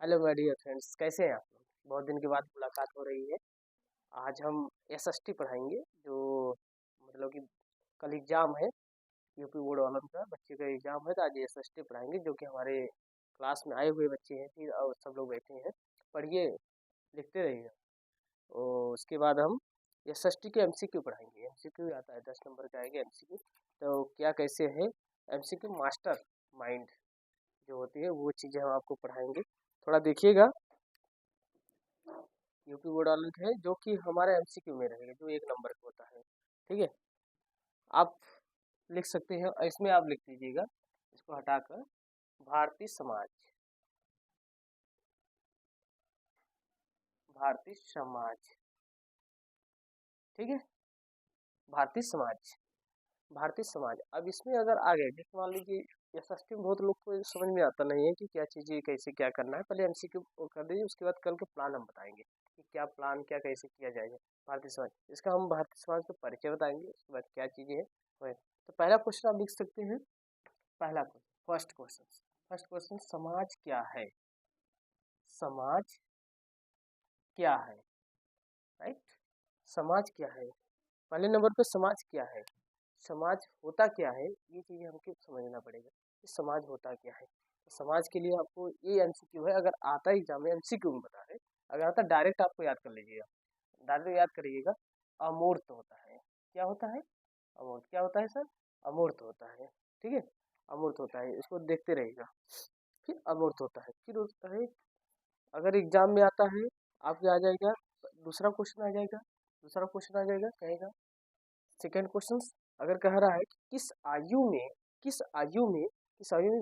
Hello my dear friends, कैसे हैं आप लोग। बहुत दिन के बाद मुलाकात हो रही है। आज हम एसएसटी पढ़ाएंगे, जो मतलब कि कल एग्ज़ाम है। यूपी बोर्ड वालों का बच्चे का एग्ज़ाम है, तो आज एसएसटी पढ़ाएंगे, जो कि हमारे क्लास में आए हुए बच्चे हैं। फिर और सब लोग बैठे हैं, पढ़िए, लिखते रहिए। और उसके बाद हम एसएसटी के एमसीक्यू पढ़ाएंगे। एमसीक्यू आता है, 10 नंबर का आएगा एमसीक्यू। तो क्या कैसे है एमसीक्यू मास्टर माइंड जो होती है, वो चीज़ें हम आपको पढ़ाएंगे। थोड़ा देखिएगा। यूपी बोर्ड वालों के है, जो कि हमारे एमसीक्यू में रहेगा, जो 1 नंबर का होता है। ठीक है, आप लिख सकते हैं, इसमें आप लिख दीजिएगा, इसको हटाकर भारतीय समाज। भारतीय समाज, ठीक है, भारतीय समाज। भारतीय समाज। अब इसमें अगर आ गए, जैसे मान लीजिए एसएसटी में बहुत लोग को समझ में आता नहीं है कि क्या चीज़ें कैसे क्या करना है। पहले एमसीक्यू कर दीजिए, उसके बाद कल के प्लान हम बताएंगे कि क्या प्लान, क्या कैसे किया जाएगा। भारतीय समाज, इसका हम भारतीय समाज का परिचय बताएंगे, उसके बाद क्या चीज़ें हैं तो पहला क्वेश्चन आप लिख सकते हैं। पहला क्वेश्चन, फर्स्ट क्वेश्चन, समाज क्या है। समाज क्या है, राइट। समाज क्या है, पहले नंबर पे समाज क्या है। समाज होता क्या है, ये चीज़ें हमको समझना पड़ेगा कि समाज होता क्या है। तो समाज के लिए आपको ये एमसीक्यू है, अगर आता है एग्जाम में एमसीक्यू में बता रहे, अगर आता डायरेक्ट आपको याद कर लीजिएगा, डायरेक्ट याद करिएगा। अमूर्त होता है, क्या होता है, अमूर्त। क्या होता है सर, अमूर्त होता है, ठीक है, अमूर्त होता है, इसको देखते रहिएगा। फिर अमूर्त होता है, फिर होता है, अगर एग्जाम में आता है आपके आ जाएगा, दूसरा क्वेश्चन आ जाएगा, दूसरा क्वेश्चन आ जाएगा, कहेगा सेकेंड क्वेश्चन। अगर कह रहा है कि किस आयु में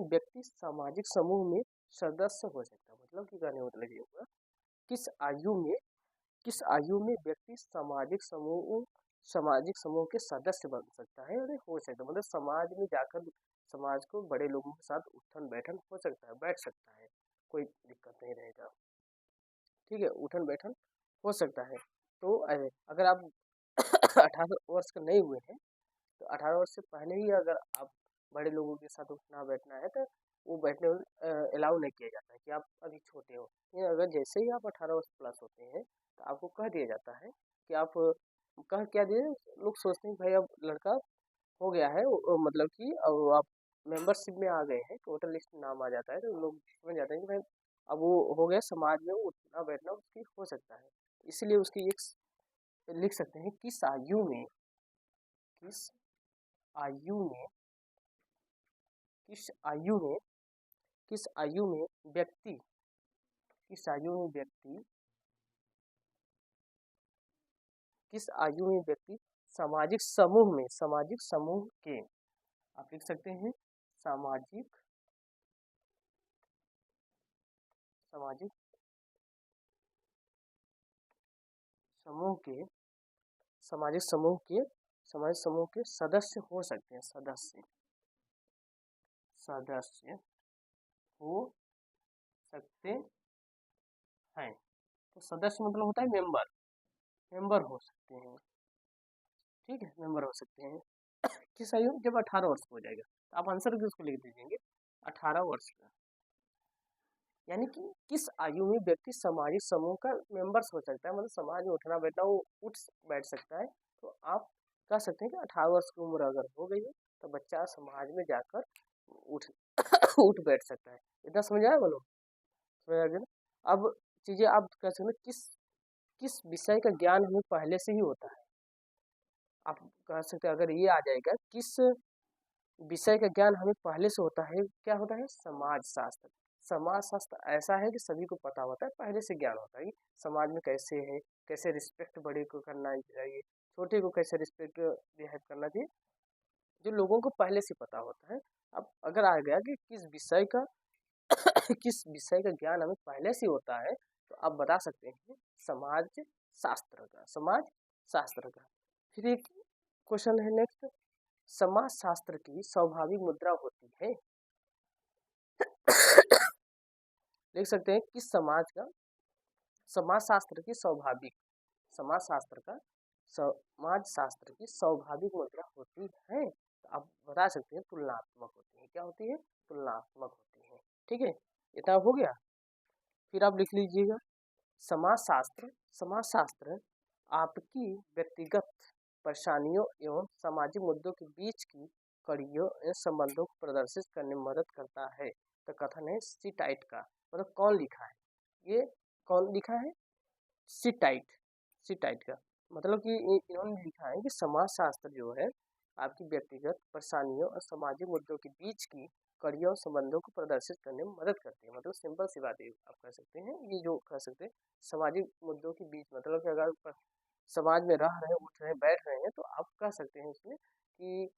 व्यक्ति सामाजिक समूह में सदस्य हो सकता है, मतलब कि कहने मतलब ये होगा, किस आयु में किस आयु में व्यक्ति सामाजिक समूह के सदस्य बन सकता है, अरे हो सकता है, मतलब समाज में जाकर समाज को बड़े लोगों के साथ उठन बैठन हो सकता है, बैठ सकता है, कोई दिक्कत नहीं रहेगा। ठीक है, उठन बैठन हो सकता है। तो अगर आप 18 वर्ष का नहीं हुए हैं, तो 18 वर्ष से पहले ही अगर आप बड़े लोगों के साथ उठना बैठना है, तो वो बैठने अलाउ नहीं किया जाता है कि आप अभी छोटे हो। लेकिन अगर जैसे ही आप 18 वर्ष प्लस होते हैं, तो आपको कह दिया जाता है कि आप कह क्या दिए, लोग सोचते हैं भाई अब लड़का हो गया है, मतलब कि अब आप मेंबरशिप में आ गए हैं, तो वोटर लिस्ट में नाम आ जाता है, तो लोग समझ जाते हैं कि भाई अब वो हो गया, समाज में उठना बैठना उसकी हो सकता है। इसलिए उसकी एक लिख सकते हैं, किस आयु में किस आयु में किस आयु में व्यक्ति किस आयु में व्यक्ति किस आयु में व्यक्ति सामाजिक समूह के, आप लिख सकते हैं, सामाजिक सामाजिक समूह के सामाजिक समूह के सदस्य हो सकते हैं, सदस्य हो सकते हैं। तो सदस्य मतलब होता है मेंबर हो सकते हैं, ठीक है, मेंबर हो सकते हैं। किस आयु में, जब 18 वर्ष हो जाएगा, तो आप आंसर भी उसको लिख दीजिएंगे, 18 वर्ष का। यानी कि किस आयु में व्यक्ति सामाजिक समूह का मेंबर्स हो सकता है, मतलब समाज में उठना बैठना, वो उठ बैठ सकता है। तो आप कह सकते हैं कि 18 वर्ष की उम्र अगर हो गई है, तो बच्चा समाज में जाकर उठ उठ बैठ सकता है। इतना समझ आया बोलो, समझ आ गया ना। अब चीजें आप कह सकते हैं, किस किस विषय का ज्ञान हमें पहले से ही होता है। आप कह सकते हैं, अगर ये आ जाएगा, किस विषय का ज्ञान हमें पहले से होता है, क्या होता है, समाज शास्त्र। समाज शास्त्र ऐसा है कि सभी को पता होता है, पहले से ज्ञान होता है कि समाज में कैसे है, कैसे रिस्पेक्ट बड़े को करना चाहिए, छोटे को कैसे रिस्पेक्ट बिहेव करना चाहिए, जो लोगों को पहले से पता होता है। अब अगर आ गया कि किस विषय का ज्ञान हमें पहले से होता है, तो आप बता सकते हैं समाज शास्त्र का। फिर एक क्वेश्चन है नेक्स्ट, समाज शास्त्र की स्वाभाविक मुद्रा होती है। देख सकते हैं कि समाज शास्त्र की स्वाभाविक समाज शास्त्र की स्वाभाविक मुद्रा होती है, तो आप बता सकते हैं तुलनात्मक होती है। क्या होती है, तुलनात्मक होती है। ठीक है, इतना हो गया। फिर आप लिख लीजिएगा समाजशास्त्र। समाजशास्त्र आपकी व्यक्तिगत परेशानियों एवं सामाजिक मुद्दों के बीच की कड़ियों एवं संबंधों को प्रदर्शित करने में मदद करता है। तो कथन है सीटाइट का, मतलब कौन लिखा है, ये कौन लिखा है, सीटाइट। सीटाइट का मतलब कि इन्होंने लिखा है कि समाजशास्त्र जो है आपकी व्यक्तिगत परेशानियों और सामाजिक मुद्दों के बीच की कड़ियों और संबंधों को प्रदर्शित करने में मदद करती है। मतलब सिंपल सी बात है, आप कह सकते हैं ये जो कह सकते हैं सामाजिक मुद्दों के बीच, मतलब कि अगर समाज में रह रहे हैं, उठ रहे हैं, बैठ रहे हैं, तो आप कह सकते हैं इसमें कि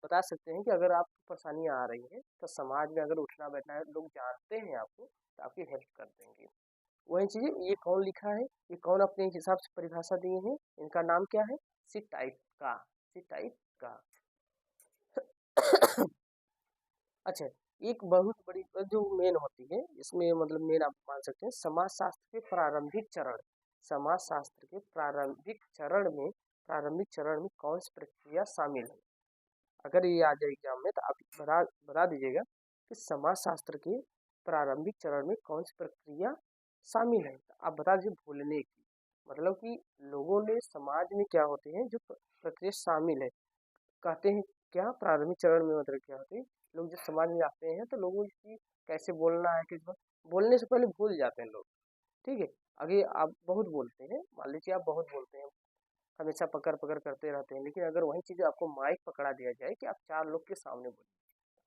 बता सकते हैं कि अगर आपको परेशानियां आ रही हैं तो समाज में अगर उठना बैठना है, लोग जानते हैं आपको तो आपकी हेल्प कर देंगे। वही चीजें ये कौन लिखा है, ये कौन अपने हिसाब से परिभाषा दिए हैं, इनका नाम क्या है, सीटाइट का। सीटाइट का अच्छा, एक बहुत बड़ी जो मेन होती है इसमें, मतलब मेन आप मान सकते हैं समाजशास्त्र के प्रारंभिक चरण। समाजशास्त्र के प्रारंभिक चरण में कौन सी प्रक्रिया शामिल है। अगर ये आ जाए एग्जाम में तो आप बता दीजिएगा कि समाजशास्त्र के प्रारंभिक चरण में कौन सी प्रक्रिया शामिल है। तो आप बता दीजिए भूलने की, मतलब कि लोगों ने समाज में क्या होते हैं जो प्रक्रिया शामिल है, कहते हैं क्या प्रारंभिक चरण में, मतलब क्या होती है, लोग जब समाज में आते हैं तो लोगों की कैसे बोलना है, किस बोलने से पहले भूल जाते हैं लोग। ठीक है, अगर आप बहुत बोलते हैं, मान लीजिए आप बहुत बोलते हैं, हमेशा पकड़ पकड़ करते रहते हैं, लेकिन अगर वही चीज़ आपको माइक पकड़ा दिया जाए कि आप 4 लोग के सामने बोलिए,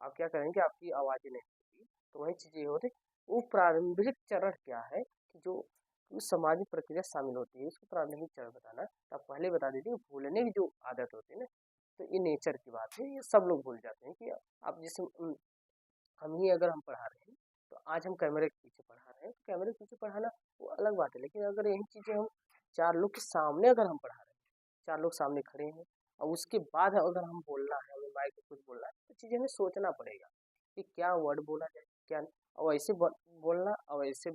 आप क्या करेंगे, आपकी आवाज़ें नहीं होगी। तो वही चीज़ें होती, वो प्रारंभिक चरण क्या है कि जो उस सामाजिक प्रक्रिया शामिल होती है, उसको प्रारंभिक चरण बताना। तो आप पहले बता दीजिए भूलने की जो आदत होती है ना, तो ये नेचर की बात है, ये सब लोग भूल जाते हैं कि आप जैसे हम ही अगर हम पढ़ा रहे हैं तो आज हम कैमरे के पीछे पढ़ा रहे हैं, तो कैमरे के पीछे पढ़ाना वो अलग बात है, लेकिन अगर यही चीज़ें हम 4 लोग के सामने अगर हम पढ़ा रहे हैं, 4 लोग सामने खड़े हैं और उसके बाद अगर हम बोलना है, हमें माइक पे कुछ बोलना है, तो चीज़ें हमें सोचना पड़ेगा कि क्या वर्ड बोला जाए, क्या नहीं। और ऐसे बोलना और ऐसे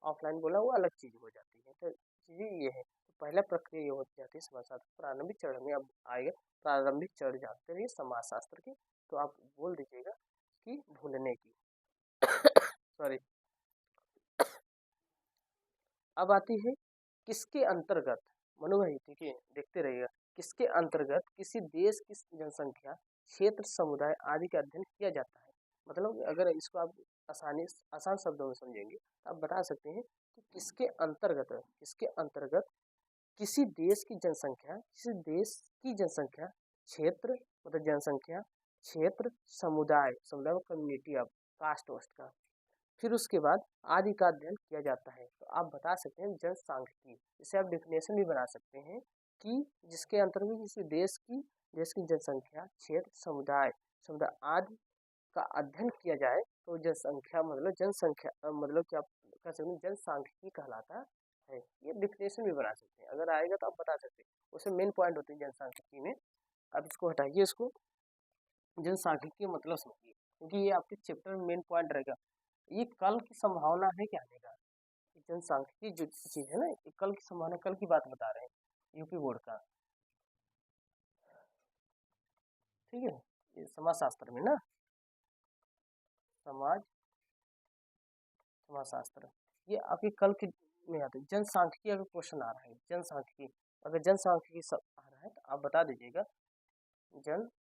ऑफलाइन बोलना वो अलग चीज़ हो जाती है। तो चीज़ें ये है, तो पहला प्रक्रिया ये हो जाती है समाजशास्त्र प्रारंभिक चरण में। अब आएगा प्रारंभिक चरण जानते रहिए समाजशास्त्र के, तो आप बोल दीजिएगा कि भूलने की सॉरी। अब आती है किसके अंतर्गत, मनु भाई ठीक है देखते रहिएगा, किसके अंतर्गत किसी देश की जनसंख्या, क्षेत्र, समुदाय आदि का अध्ययन किया जाता है। मतलब अगर इसको आप आसान शब्दों में समझेंगे तो आप बता सकते हैं कि किसके अंतर्गत किसी देश की जनसंख्या, किसी देश की जनसंख्या, क्षेत्र मतलब जनसंख्या, क्षेत्र, समुदाय, समुदाय कम्युनिटी ऑफ कास्ट वस्ट का, फिर उसके बाद आदि का अध्ययन किया जाता है। तो आप बता सकते हैं जनसांख्यिकी, इसे आप डेफिनेशन भी बना सकते हैं कि जिसके अंतर्गत किसी देश की जनसंख्या, क्षेत्र, समुदाय आदि का अध्ययन किया जाए तो जनसंख्या मतलब मतलब क्या आप कह सकते हैं जनसांख्यिकी कहलाता है। ये डेफिनेशन भी बना सकते हैं, अगर आएगा तो आप बता सकते हैं। उसमें मेन पॉइंट होती है जनसांख्यिकी में। आप इसको हटाइए, इसको जनसांख्यिकी मतलब समझिए, क्योंकि ये आपके चैप्टर में मेन पॉइंट रहेगा। ये कल की संभावना है क्या आने का, जनसांख्यिकी जो चीज है ना, ये कल की संभावना, कल की बात बता रहे हैं यूपी बोर्ड का। ठीक है, ये समाजशास्त्र में ना, समाज समाजशास्त्र, ये आपके कल के में आते हैं। जनसांख्यिकी अगर क्वेश्चन आ रहा है, जनसांख्यिकी, अगर जनसांख्यिकी सब आ रहा है तो आप बता दीजिएगा जनसांख्यिकी।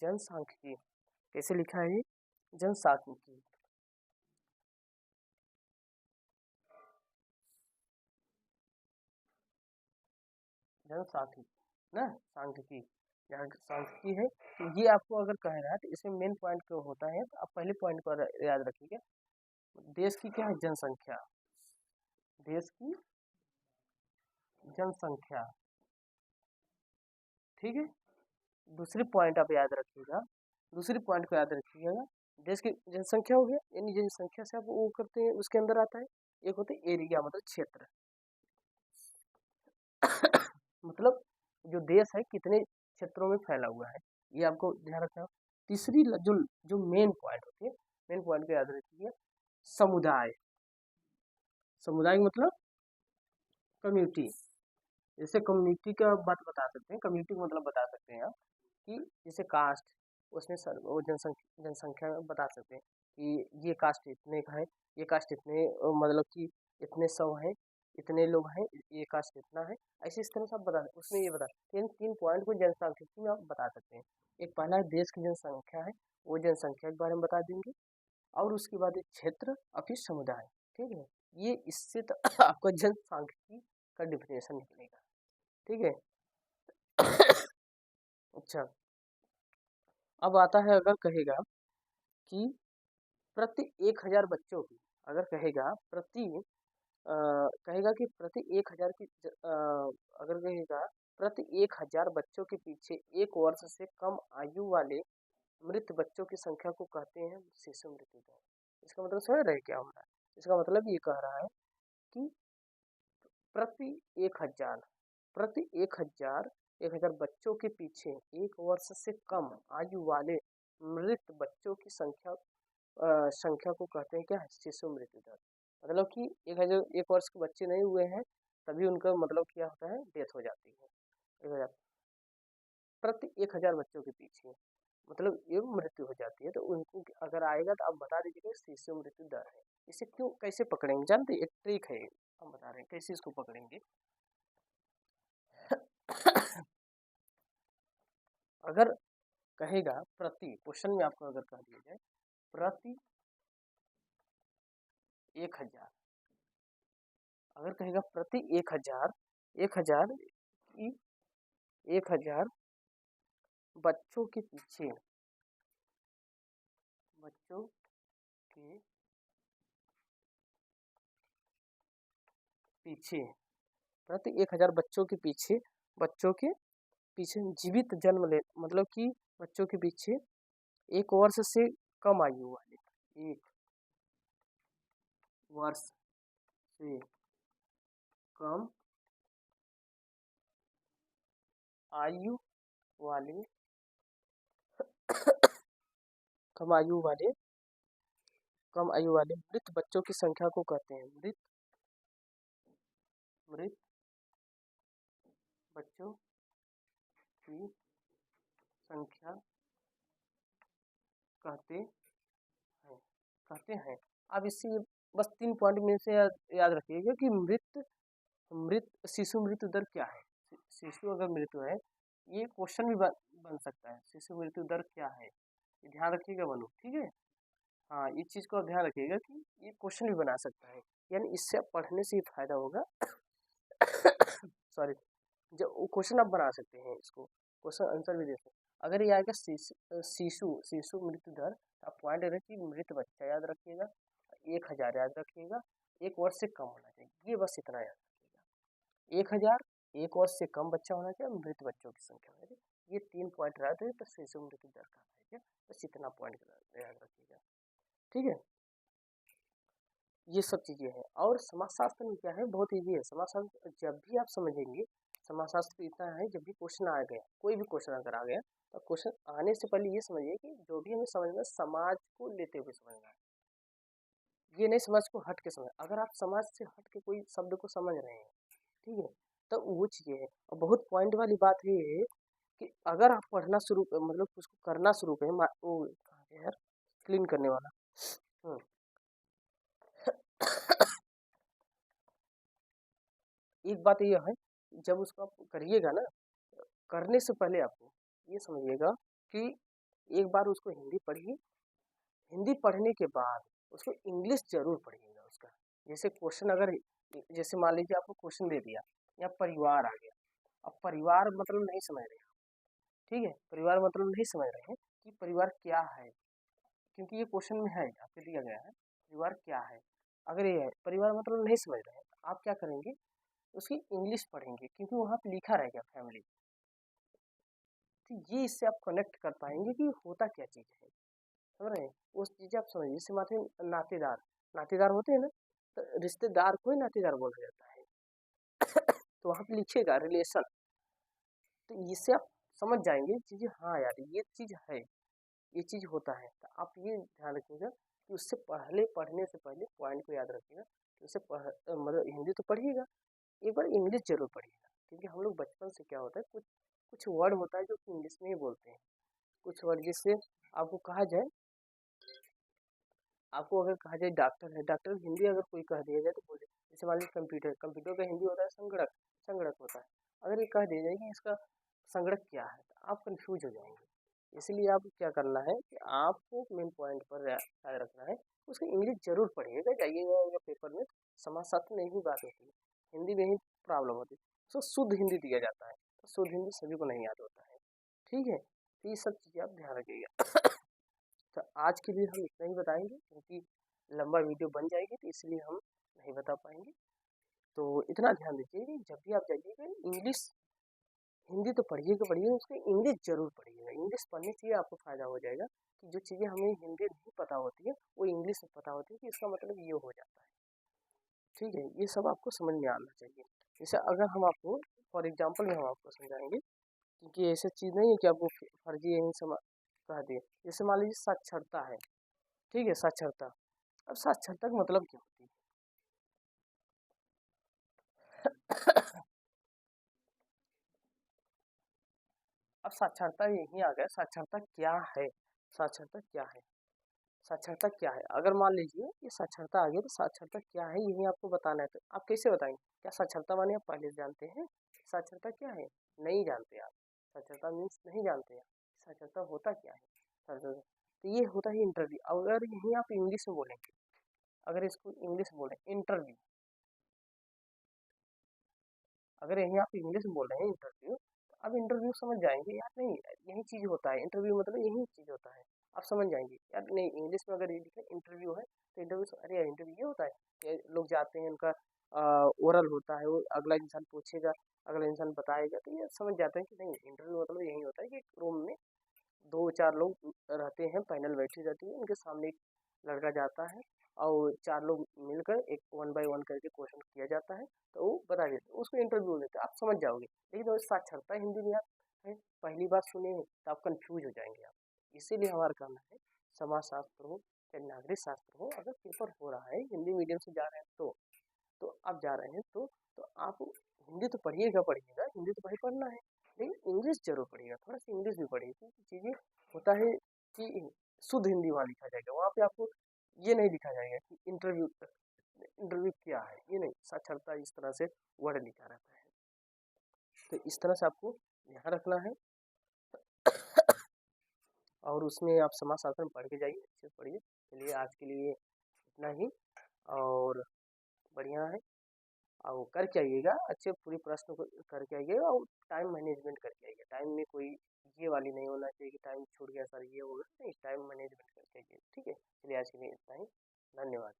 जनसांख्यिकी कैसे लिखा है ये, जनसांख्यिकी, जनसांख्यिकी ना, सांख्यिकी, यहाँ सांख्यिकी है। तो ये आपको अगर कह रहा है तो इसमें मेन पॉइंट क्यों होता है, तो आप पहले पॉइंट को याद रखिएगा। देश की क्या है, जनसंख्या, देश की जनसंख्या। ठीक है, दूसरी पॉइंट आप याद रखिएगा, दूसरी पॉइंट को याद रखिएगा, देश की जनसंख्या हो गया, यानी जनसंख्या से आप वो करते हैं उसके अंदर आता है, एक होता है एरिया मतलब क्षेत्र मतलब जो देश है कितने क्षेत्रों में फैला हुआ है, ये आपको ध्यान रखना। तीसरी जो जो मेन पॉइंट होती है, मेन पॉइंट को याद रखिए, समुदाय। समुदाय मतलब कम्युनिटी, जैसे कम्युनिटी का बात बता सकते हैं, कम्युनिटी का मतलब बता सकते हैं आप कि जैसे कास्ट, उसमें सर वो जनसंख्या बता सकते हैं कि ये कास्ट इतने का है, ये कास्ट इतने मतलब कि इतने 100 हैं, इतने लोग हैं, ये कास्ट इतना है, ऐसे इस तरह से आप बता उसमें ये बता इन 3 पॉइंट को जनसांख्यिकी में आप बता सकते हैं। एक पहला है देश की जनसंख्या है, वो जनसंख्या के बारे में बता देंगे, और उसके बाद एक क्षेत्र और फिर समुदाय। ठीक है, ये इससे तो आपका जनसांख्यिकी का डिफिनेशन निकलेगा। ठीक है। अच्छा, अब आता है अगर कहेगा कि प्रति 1000 बच्चों की, अगर कहेगा कहेगा कि प्रति 1000 की अगर कहेगा प्रति 1000 बच्चों के पीछे 1 वर्ष से कम आयु वाले मृत बच्चों की संख्या को कहते हैं शिशु मृत्यु दर। इसका मतलब समझ रहे हैं क्या हो रहा है? इसका मतलब ये कह रहा है कि प्रति 1000 प्रति 1000 बच्चों के पीछे 1 वर्ष से कम आयु वाले मृत बच्चों की संख्या को कहते हैं क्या? शिशु मृत्यु दर। मतलब कि 1 वर्ष के बच्चे नहीं हुए हैं तभी उनका मतलब क्या होता है? डेथ हो जाती है। 1000 प्रति 1000 बच्चों के पीछे मतलब ये मृत्यु हो जाती है, तो उनको अगर आएगा तो आप बता दीजिएगा शिशु मृत्यु दर है। इसे क्यों कैसे पकड़ेंगे जानते हैं? एक ट्रिक है, हम बता रहे हैं कैसे इसको पकड़ेंगे। अगर कहेगा प्रति, क्वेश्चन में आपको अगर कह दिया जाए प्रति 1000, अगर कहेगा प्रति 1000 की 1000 बच्चों के पीछे बच्चों के पीछे प्रति 1000 बच्चों के पीछे जीवित जन्म ले मतलब कि बच्चों के पीछे 1 वर्ष से कम आयु वाले 1 वर्ष से कम आयु वाले कम आयु वाले मृत बच्चों की संख्या को कहते हैं मृत बच्चों की संख्या कहते हैं। अब इससे बस 3 पॉइंट में से याद रखिएगा कि मृत शिशु मृत्यु दर क्या है। शिशु अगर मृत्यु है, ये क्वेश्चन भी बन सकता है, शिशु मृत्यु दर क्या है, ये ध्यान रखिएगा बनू। ठीक है, हाँ इस चीज को ध्यान रखिएगा कि ये क्वेश्चन भी बना सकता है, यानी इससे पढ़ने से ही फायदा होगा। सॉरी, जब वो क्वेश्चन आप बना सकते हैं, इसको क्वेश्चन आंसर भी दे सकते हैं। अगर ये आएगा शिशु मृत्यु दर, आप पॉइंट रखिए मृत बच्चा याद रखिएगा, 1000 याद रखिएगा, 1 वर्ष से कम होना चाहिए, ये बस इतना याद रखिएगा। 1000 1 वर्ष से कम बच्चा होना चाहिए, मृत बच्चों की संख्या होना चाहिए, ये 3 पॉइंट रहते हैं तो शिशु मृत्यु दर का है क्या, बस इतना पॉइंट याद रखिएगा। ठीक है, ये सब चीजें हैं। और समाजशास्त्र में क्या है, बहुत ईजी है समाजशास्त्र। जब भी आप समझेंगे समाजशास्त्र इतना है, जब भी क्वेश्चन आ गया, कोई भी क्वेश्चन अगर आ गया, तो क्वेश्चन आने से पहले ये समझिए कि जो भी हमें समझना है समाज को लेते हुए समझना है, ये नहीं समाज को हट के समझ। अगर आप समाज से हट के कोई शब्द को समझ रहे हैं, ठीक है, तो वो चीजें है। और बहुत पॉइंट वाली बात ये है कि अगर आप पढ़ना शुरू मतलब उसको करना शुरू करें, वो कहाँ गया यार क्लीन करने वाला, एक बात यह है, जब उसको आप करिएगा ना, करने से पहले आपको ये समझिएगा कि एक बार उसको हिंदी पढ़िए, हिंदी पढ़ने के बाद उसको इंग्लिश जरूर पढ़िएगा उसका। जैसे क्वेश्चन अगर, जैसे मान लीजिए आपको क्वेश्चन दे दिया या परिवार आ गया, अब परिवार मतलब नहीं समझ रहे हैं, ठीक है, परिवार मतलब नहीं समझ रहे हैं कि परिवार क्या है, क्योंकि ये क्वेश्चन में है आपको दिया गया है परिवार क्या है। अगर ये है परिवार मतलब नहीं समझ रहे हैं, तो आप क्या करेंगे, उसकी इंग्लिश पढ़ेंगे, क्योंकि वहाँ पे लिखा रहेगा फैमिली। तो ये इससे आप कनेक्ट कर पाएंगे कि होता क्या चीज़ है, समझ रहे हैं, उस चीज़ आप समझिए। जैसे माथे नातेदार, नातेदार होते हैं ना, तो रिश्तेदार को ही नातेदार बोला जाता है। तो वहाँ पे लिखिएगा रिलेशन, तो इससे आप समझ जाएंगे चीज़ें, हाँ यार ये चीज़ है, ये चीज़ होता है। तो आप ये ध्यान रखिएगा कि उससे पहले, पढ़ने से पहले पॉइंट को याद रखिएगा कि उससे मतलब हिंदी तो पढ़िएगा, एक बार इंग्लिश जरूर पढ़िएगा, क्योंकि हम लोग बचपन से क्या होता है, कुछ कुछ वर्ड होता है जो कि इंग्लिश में ही बोलते हैं, कुछ वर्ड जिससे आपको कहा जाए आपको अगर कहा जाए डॉक्टर है, डॉक्टर हिंदी अगर कोई कह दिया जाए तो बोले, जैसे मान लीजिए कंप्यूटर, कंप्यूटर का हिंदी होता है संगणक, संगणक होता है। अगर ये कह दिया जाए कि इसका संगणक क्या है, तो आप कंफ्यूज हो जाएंगे। इसलिए आपको क्या करना है कि आपको मेन पॉइंट पर याद रखना है, उसकी इंग्लिश जरूर पढ़िएगा, जाइएगा या पेपर में समाज शास्त्र में यही बात होती है, हिंदी में ही प्रॉब्लम होती है, तो शुद्ध हिंदी दिया जाता है, तो शुद्ध हिंदी सभी को नहीं याद होता है। ठीक है, तो ये सब चीज़ें आप ध्यान रखिएगा। तो आज के लिए हम इतना ही बताएंगे, क्योंकि लंबा वीडियो बन जाएगी, तो इसलिए हम नहीं बता पाएंगे। तो इतना ध्यान दीजिए कि जब भी आप जाइएगा इंग्लिश, हिंदी तो पढ़िएगा पढ़िएगा, उसको इंग्लिश जरूर पढ़िएगा। इंग्लिश पढ़ने से आपको फायदा हो जाएगा कि जो चीज़ें हमें हिंदी नहीं पता होती है वो इंग्लिश में पता होती है, कि इसका मतलब ये हो जाता है। ठीक है, ये सब आपको समझ में आना चाहिए। जैसे अगर हम आपको फॉर एग्जाम्पल में हम आपको समझाएंगे, क्योंकि ऐसी चीज़ नहीं है कि आपको फर्जी यही समझ कह दिए। जैसे मान लीजिए साक्षरता है, ठीक है, साक्षरता। अब साक्षरता का मतलब क्या होती है? अब साक्षरता यही आ गया, साक्षरता क्या है, साक्षरता क्या है, साक्षरता क्या है। अगर मान लीजिए ये साक्षरता आ गई, तो साक्षरता क्या है यही आपको बताना है, तो आप कैसे बताएंगे? क्या साक्षरता माने आप पहले से जानते हैं साक्षरता क्या है? नहीं जानते आप। साक्षरता मीन्स नहीं जानते आप साक्षरता होता क्या है। साक्षरता तो ये होता है इंटरव्यू। अगर यही आप इंग्लिश में बोलेंगे, अगर इसको इंग्लिश में बोले इंटरव्यू, अगर यही आप इंग्लिश में बोल रहे हैं इंटरव्यू, तो आप इंटरव्यू समझ जाएंगे यार, नहीं यही चीज़ होता है इंटरव्यू, मतलब यही चीज़ होता है। आप समझ जाएंगे यार, नहीं इंग्लिश में अगर ये लिखा इंटरव्यू है, तो इंटरव्यू अरे यार इंटरव्यू ये होता है कि लोग जाते हैं, उनका ओरल होता है, वो अगला इंसान पूछेगा, अगला इंसान बताएगा, तो ये समझ जाते हैं कि नहीं इंटरव्यू मतलब यही होता है कि एक रूम में दो चार लोग रहते हैं, पैनल बैठी रहती है, उनके सामने एक लड़का जाता है और चार लोग मिलकर एक वन बाय वन करके क्वेश्चन किया जाता है, तो वो बता देते हैं, उसको इंटरव्यू देते हैं, आप समझ जाओगे। लेकिन वो साक्षरता हिंदी में आप है, पहली बार सुने हैं, तो आप कंफ्यूज हो जाएंगे आप। इसीलिए हमारा कहना है, समाज शास्त्र हो या नागरिक शास्त्र हो, अगर पेपर हो रहा है हिंदी मीडियम से जा रहे हैं तो आप जा रहे हैं तो आप हिंदी तो पढ़िएगा पढ़िएगा, हिंदी तो भाई पढ़ना है, लेकिन इंग्लिश जरूर पढ़िएगा, थोड़ा सा इंग्लिश भी पढ़िए, क्योंकि चीज़ें होता है कि शुद्ध हिंदी वहाँ लिखा जाएगा, वहाँ पे आपको ये नहीं लिखा जाएगा कि इंटरव्यू, इंटरव्यू क्या है, ये नहीं, साक्षरता इस तरह से वर्ड लिखा रहता है। तो इस तरह से आपको ध्यान रखना है। और उसमें आप समाज शास्त्र में पढ़ के जाइए, अच्छे से पढ़िए। चलिए आज के लिए इतना ही, और बढ़िया है, और करके आइएगा अच्छे, पूरी प्रश्न को करके आइएगा, और टाइम मैनेजमेंट करके आइएगा। टाइम में कोई ये वाली नहीं होना चाहिए कि टाइम छूट गया सर ये होगा, नहीं, टाइम मैनेजमेंट करके आइए। ठीक है, चलिए आज के लिए इतना ही, धन्यवाद।